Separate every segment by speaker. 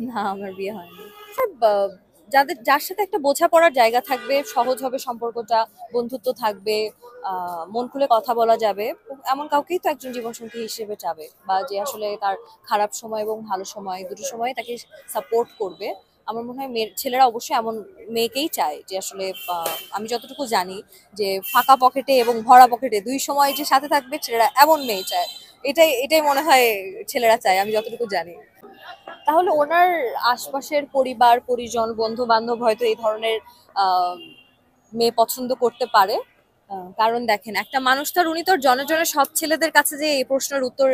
Speaker 1: না, আমার বিয়ে হয়নি। বা- যার সাথে একটা বোঝাপড়ার জায়গা থাকবে, সহজ হবে সম্পর্কটা, বন্ধুত্ব থাকবে, মন খুলে কথা বলা যাবে, এমন কাউকেই তো একজন জীবনসঙ্গী হিসেবে চাবে, বা যে আসলে তার খারাপ সময় এবং ভালো সময় দুটো সময় তাকে সাপোর্ট করবে। আমার মনে হয় মেয়ের ছেলেরা অবশ্যই এমন মেয়েকেই চায় যে আসলে আমি যতটুকু জানি যে ফাঁকা পকেটে এবং ভরা পকেটে দুই সময় যে সাথে থাকবে, ছেলেরা এমন মেয়ে চায়। এটাই এটাই মনে হয় ছেলেরা চায়, আমি যতটুকু জানি। তাহলে ওনার আশপাশের পরিবার পরিজন বন্ধু বান্ধব হয়তো এই ধরনের আহ, মেয়ে পছন্দ করতে পারে। কারণ দেখেন, একটা মানুষ তার উনি তো আর জনে জনে সব ছেলেদের কাছে যে এই প্রশ্নের উত্তর,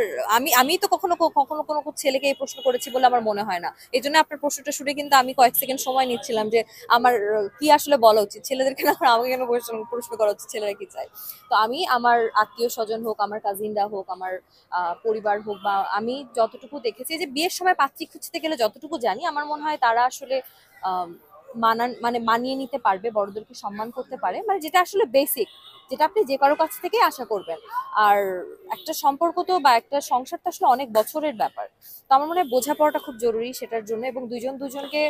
Speaker 1: আমি তো কখনো কখনো কোনো ছেলেকে এই প্রশ্ন করেছি বলে আমার মনে হয় না। এই জন্য আপনার প্রশ্নটা শুনে কিন্তু আমি কয়েক সেকেন্ড সময় নিচ্ছিলাম যে আমার কি আসলে বলা উচিত, ছেলেদেরকে না আমাকে কেন প্রশ্ন করা উচিত ছেলেরা কি চায়। তো আমি আমার আত্মীয় স্বজন হোক, আমার কাজিনরা হোক, আমার পরিবার হোক, বা আমি যতটুকু দেখেছি যে বিয়ের সময় পাত্রী খুঁজতে গেলে যতটুকু জানি, আমার মনে হয় তারা আসলে আম, মানে মানিয়ে নিতে পারবে, বড়দেরকে সম্মান করতে পারে, মানে যেটা আসলে বেসিক, যেটা আপনি যে কারো কাছ থেকে আশা করবেন। আর একটা সম্পর্ক তো বা একটা সংসার তো আসলে অনেক বছরের ব্যাপার। তো আমার মনে হয় বোঝাপড়াটা খুব জরুরি সেটার জন্য, এবং দুজন দুজনকে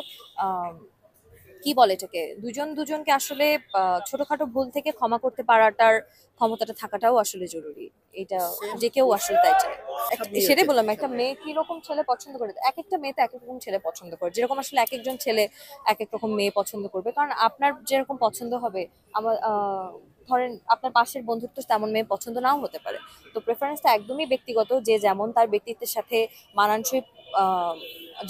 Speaker 1: আহ কি বলে এটাকে, দুজন দুজনকে আসলে ছোটখাটো ভুল থেকে ক্ষমা করতে পারাটার ক্ষমতাটা থাকাটাও আসলে জরুরি। এটা যে কেউ আসলে তাই চায়। সেটাই বললাম, একটা মেয়ে কি রকম ছেলে পছন্দ করে, এক একটা মেয়ে তো এক এক রকম ছেলে পছন্দ করে, যেরকম আসলে এক একজন ছেলে এক এক রকম মেয়ে পছন্দ করবে। কারণ আপনার যেরকম পছন্দ হবে, আমার ধরেন আপনার পাশের বন্ধুত্ব তেমন মেয়ে পছন্দ নাও হতে পারে। তো প্রেফারেন্সটা একদমই ব্যক্তিগত, যে যেমন তার ব্যক্তিত্বের সাথে মানানসই আহ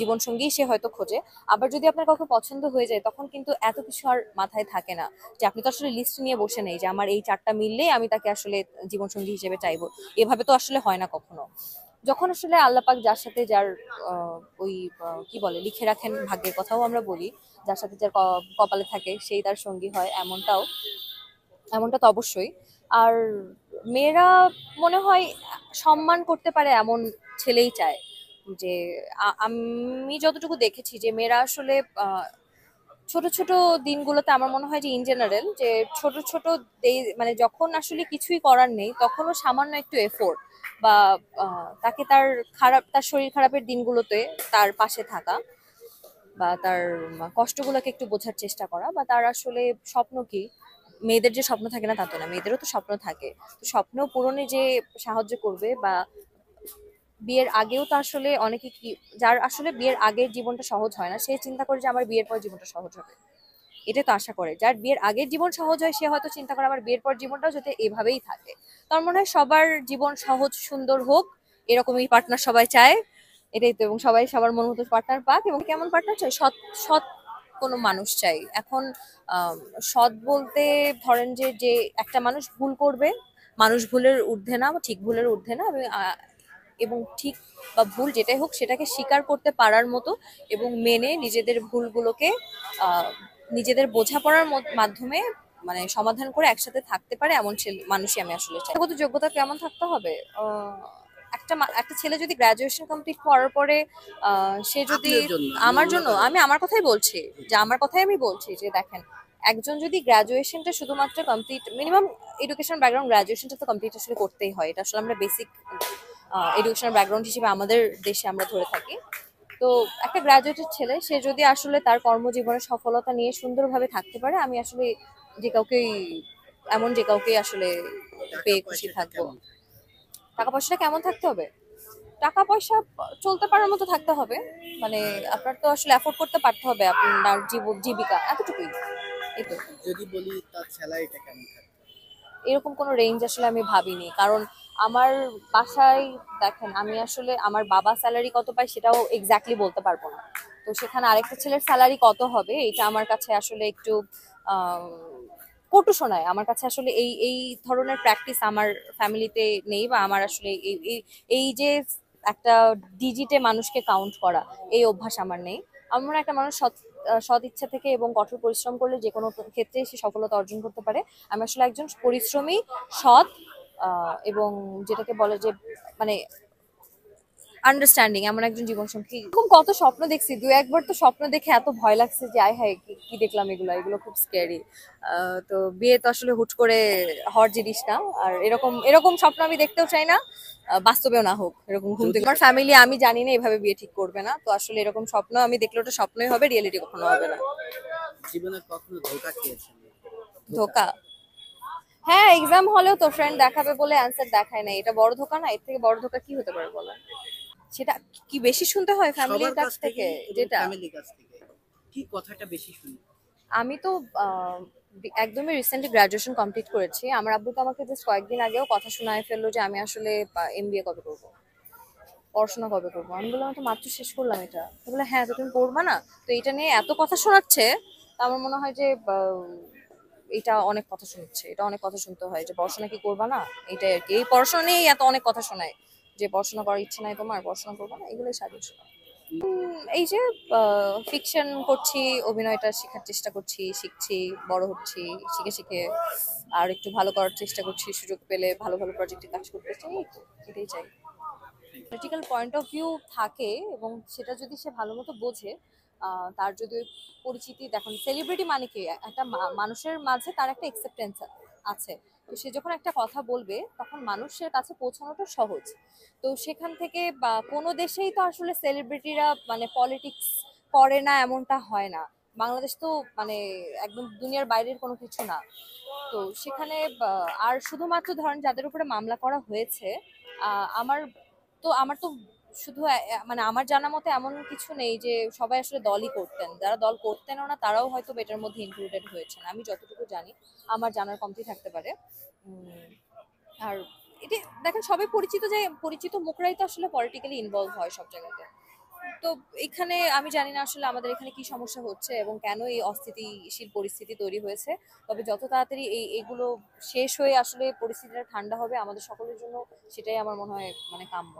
Speaker 1: জীবনসঙ্গী সে হয়তো খোঁজে। আবার যদি আপনার কাউকে পছন্দ হয়ে যায়, তখন কিন্তু এত কিছু আর মাথায় থাকে না, যে আপনি তো আসলে লিস্ট নিয়ে বসে নেই যে আমার এই চারটা মিললেই আমি তাকে আসলে জীবনসঙ্গী হিসেবে চাইবো। এভাবে তো আসলে হয় না কখনো। যখন আসলে আল্লাহ পাক যার সাথে যার ওই কি বলে লিখে রাখেন, ভাগ্যের কথাও আমরা বলি, যার সাথে যার কপালে থাকে সেই তার সঙ্গী হয়, এমনটা তো অবশ্যই। আর মেয়েরা মনে হয় সম্মান করতে পারে এমন ছেলেই চায়। যে আমি যতটুকু দেখেছি যে মেয়েরা আসলে ছোট ছোট দিনগুলোতে আমার মনে হয় যে ইন জেনারেল, যে ছোট ছোট মানে যখন আসলে কিছুই করার নেই, তখনও সামান্য একটু এফোর্ট, বা তাকে তার শরীর খারাপের দিনগুলোতে তার পাশে থাকা, বা তার কষ্টগুলোকে একটু বোঝার চেষ্টা করা, বা তার আসলে স্বপ্ন কি। মেয়েদের যে স্বপ্ন থাকে না তা তো না, মেয়েদেরও তো স্বপ্ন থাকে। তো স্বপ্ন পূরণে যে সাহায্য করবে, বা বিয়ের আগেও তো আসলে অনেকে কি, যার আসলে বিয়ের আগের জীবনটা সহজ হয় না, সে চিন্তা করে যে আমার বিয়ের পর জীবনটা সহজ হবে। এটাই তো আশা করে, যার বিয়ের আগের জীবন সহজ হয় সে হয়তো চিন্তা করে আমার বিয়ের পর জীবনটাও যাতে এভাবেই থাকে। তার মনে হয় সবার জীবন সহজ সুন্দর হোক, এরকমই পার্টনার সবাই চায়। এটাই তো, এবং সবাই সবার মন মতো পার্টনার পাক, এবং কেমন পার্টনার চাই, সৎ সৎ কোনো মানুষ চাই এখন। আম, সৎ বলতে ধরেন যে যে একটা মানুষ ভুল করবে, মানুষ ভুলের ঊর্ধ্বে না, বা ঠিক ভুলের ঊর্ধ্বে না, এবং ঠিক বা ভুল যেটাই হোক সেটাকে স্বীকার করতে পারার মতো, এবং মেনে নিজেদের ভুলগুলোকে আহ নিজেদের বোঝাপড়ার মাধ্যমে মানে সমাধান করে একসাথে থাকতে পারে, এমন ছেলে মানুষই আমি আসলে চাই। কত যোগ্যতা কেমন থাকতে হবে, একটা ছেলে যদি গ্রাজুয়েশন কমপ্লিট করার পরে সে যদি, আমার জন্য আমি আমার কথাই বলছি, যে আমার কথাই আমি বলছি যে দেখেন, একজন যদি গ্রাজুয়েশনটা শুধুমাত্র কমপ্লিট, মিনিমাম এডুকেশন ব্যাকগ্রাউন্ড গ্রাজুয়েশনটা তো কমপ্লিট আসলে করতেই হয়, এটা আসলে আমরা বেসিক এডুকেশনাল ব্যাকগ্রাউন্ড হিসেবে আমাদের দেশে আমরা ধরে থাকি। তো একটা গ্রাজুয়েটেড ছেলে সে যদি আসলে তার কর্মজীবনে সফলতা নিয়ে সুন্দরভাবে থাকতে পারে, আমি আসলে যে কাউকেই যে কাউকেই আসলে পেয়ে খুশি থাকবো। টাকা পয়সাটা কেমন থাকতে হবে, টাকা পয়সা চলতে পারার মতো থাকতে হবে। মানে আপনার তো আসলে অ্যাফোর্ড করতে পারতে হবে আপনার জীবিকা, এতটুকুই। এই তো।
Speaker 2: যদি বলি তার স্যালারিটা কেমন থাকে?
Speaker 1: এরকম কোনো রেঞ্জ আসলে আমি ভাবিনি, কারণ আমার বাসায় দেখেন, আমি আসলে আমার বাবা স্যালারি কত পায় সেটাও এক্স্যাক্টলি বলতে পারবো না। তো সেখানে আরেকটা ছেলের স্যালারি কত হবে, এটা আমার কাছে আসলে একটু আহ, কটু শোনায়। আমার কাছে আসলে এই এই ধরনের প্র্যাকটিস আমার ফ্যামিলিতে নেই, বা আমার আসলে এই এই এই যে একটা ডিজিটে মানুষকে কাউন্ট করা, এই অভ্যাস আমার নেই। আমার মনে হয় একটা মানুষ সৎ ইচ্ছা থেকে এবং কঠোর পরিশ্রম করলে যে কোনো ক্ষেত্রে সে সফলতা অর্জন করতে পারে। আমি আসলে একজন পরিশ্রমী, সৎ, এবং যেটাকে বলে যে মানে আন্ডারস্ট্যান্ডিং এমন একজন জীবনসঙ্গী। এরকম কত স্বপ্ন দেখছি, দু একবার তো স্বপ্ন দেখে এত ভয় লাগছে যে আয় হায় কি কি দেখলাম, এগুলো এগুলো খুব স্ক্যারি। তো বিয়ে তো আসলে হুট করে হওয়ার জিনিস না, আর এরকম এরকম স্বপ্ন আমি দেখতেও চাই না। বাস্তবেও না হোক, এরকম ঘুম থেকে আমার ফ্যামিলি আমি জানি না এভাবে বিয়ে ঠিক করবে না, তো আসলে এরকম স্বপ্ন আমি দেখলে ওটা স্বপ্নই হবে, রিয়েলিটি কখনো হবে না।
Speaker 2: জীবনে কখনো ধোকা খেয়েছেন?
Speaker 1: ধোকা? হ্যাঁ, এক্সাম হলেও তো ফ্রেন্ড দেখাবে বলে অ্যান্সার দেখায় না, এটা বড় ধোকা না? এর থেকে বড় ধোকা কি হতে পারে বলেন? সেটা কি বেশি শুনতে হয়
Speaker 2: সবার
Speaker 1: ফ্যামিলির কাছ
Speaker 2: কাছ
Speaker 1: থেকে?
Speaker 2: থেকে এবং
Speaker 1: যেটা
Speaker 2: ফ্যামিলির কাছ থেকে কি কথাটা বেশি শুনি?
Speaker 1: আমি তো একদমই রিসেন্টলি গ্রাজুয়েশন কমপ্লিট করেছি। আমার আব্বু তো আমাকে জাস্ট কয়েকদিন আগেও কথা শোনায় ফেললো যে আমি আসলে এমবিএ কবে করবো, পড়াশোনা কবে করবো। আমি বললাম আমি তো মাত্র শেষ করলাম এটা। তো বলে হ্যাঁ, তো তুমি পড়বা না? তো এটা নিয়ে এত কথা শোনাচ্ছে, তো আমার মনে হয় যে এটা অনেক কথা শোনাচ্ছে, এটা অনেক কথা শুনতে হয় যে পড়াশোনা কি করবা না, এটাই আর কি। এই পড়াশোনা নিয়েই এত অনেক কথা শোনায় যে পড়াশোনা করার ইচ্ছে নাই তোমার, পড়াশোনা করবা না, এগুলোই সাজেশন শোনা। এই যে ফিকশন করছি, অভিনয়টা শেখার চেষ্টা করছি, শিখছি, বড় হচ্ছি, শিখে শিখে আর একটু ভালো করার চেষ্টা করছি, সুযোগ পেলে ভালো ভালো প্রজেক্টে কাজ করতে চাই, এই তো, এটাই চাই। ক্রিটিক্যাল পয়েন্ট অফ ভিউ থাকে এবং সেটা যদি সে ভালো মতো বোঝে, তার যদি ওই পরিচিতি, দেখুন সেলিব্রিটি মানে কি, একটা মানুষের মাঝে তার একটা অ্যাকসেপ্টেন্স আছে। তো সে যখন একটা কথা বলবে তখন মানুষের কাছে পৌঁছানোটা সহজ। তো সেখান থেকে বা কোনো দেশেই তো আসলে সেলিব্রিটিরা মানে পলিটিক্স করে না এমনটা হয় না। বাংলাদেশ তো মানে একদম দুনিয়ার বাইরের কোনো কিছু না। তো সেখানে আর শুধুমাত্র ধরেন যাদের উপরে মামলা করা হয়েছে, আমার তো শুধু মানে আমার জানা মতে এমন কিছু নেই যে সবাই আসলে দলই করতেন। যারা দল করতেনও না তারাও হয়তো এটার মধ্যে ইনক্লুডেড হয়েছেন, আমি যতটুকু জানি। আমার জানার কমতি থাকতে পারে। উম, আর এটা দেখেন, সবাই পরিচিত, যে পরিচিত মুখরাই তো আসলে পলিটিক্যালি ইনভলভ হয় সব জায়গাতে। তো এখানে আমি জানি না আসলে আমাদের এখানে কি সমস্যা হচ্ছে এবং কেন এই অস্থিতিশীল পরিস্থিতি তৈরি হয়েছে। তবে যত তাড়াতাড়ি এগুলো শেষ হয়ে আসলে পরিস্থিতিটা ঠান্ডা হবে আমাদের সকলের জন্য, সেটাই আমার মনে হয় মানে কাম্য।